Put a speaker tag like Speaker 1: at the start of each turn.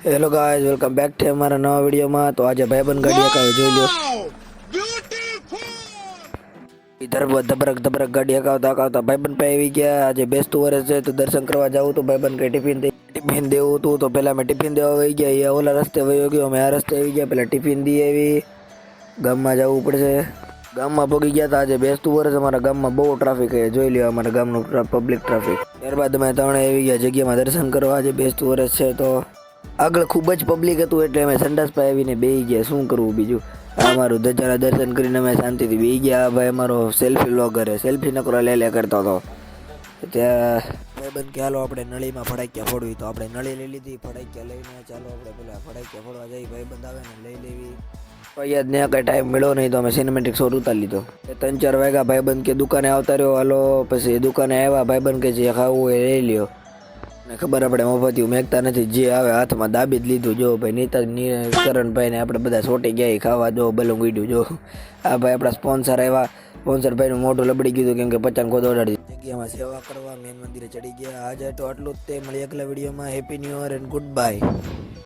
Speaker 1: Hello guys, welcome back છે અમારા નવા વિડીયોમાં. તો આજે ભાઈબંધ ગાડી હકાવે જોઈ લો. ધબરક ધબરક ગાડી હકાવતા હકાવતા ભાઈબંધ પાસે આવી ગયા. આજે બેસતું વર્ષ છે તો દર્શન કરવા જવું તો ભાઈબંધ કઈ ટિફિન દેવું હતું. તો પેલા મેં ટિફિન દેવા આવી ગયા. એ ઓલા રસ્તે વયો ગયો, અમે આ રસ્તે આવી ગયા. પેલા ટિફિન દઈ આવી. ગામમાં જવું પડશે. ગામમાં પગી ગયા હતા. આજે બેસતું વર્ષ અમારા ગામમાં બહુ ટ્રાફિક છે. જોઈ લ્યો અમારા ગામનું પબ્લિક ટ્રાફિક. ત્યારબાદ અમે ત્રણે આવી ગયા જગ્યામાં દર્શન કરવા. આજે બેસતું વર્ષ છે તો આગળ ખૂબ જ પબ્લિક હતું એટલે અમે સંડાસ પાસે આવીને બેસી ગયા. શું કરવું બીજું. આ મારું ધજાના દર્શન કરીને અમે શાંતિથી બેસી ગયા. આ ભાઈ અમારો સેલ્ફી વ્લોગર છે. સેલ્ફી નકરો લે કરતો હતો. ત્યાં ભાઈબંધ કે હાલો આપણે નળીમાં ફટાક્યા ફોડવી. તો આપણે નળી લઈ લીધી. ફટાક્યા લઈને ચાલો આપણે પેલા ફટાક્યા ફોડવા જઈ. ભાઈબંધ આવે ને લઈ લેવી. યાદ ને કઈ ટાઈમ મળ્યો નહીં તો અમે સિનેમેટિક શોટ ઉતારી લીધો. 3-4 વાગ્યા ભાઈબંધ કે દુકાને આવતા રહ્યો. હાલો પછી દુકાને આવ્યા. ભાઈબંધ કે જે ખાવું એ લઈ લ્યો. ને ખબર આપણે મોફતિયું મેકતા નથી. જે આવે હાથમાં દાબી જ લીધું. જો ભાઈ નીતા કરણભાઈ ને આપણે બધા છોટી ગયા ખાવા. જો બલૂન ઉડ્યું. જો આ ભાઈ આપણા સ્પોન્સર આવ્યા. સ્પોન્સર ભાઈનું મોઢું લબડી ગયું કેમ કે 50 ખોદ ઓડાડી જગ્યામાં સેવા કરવા મેન મંદિરે ચડી ગયા. આજે તો આટલું જ તે. મળી આગલા વિડીયોમાં. Happy new year and good bye.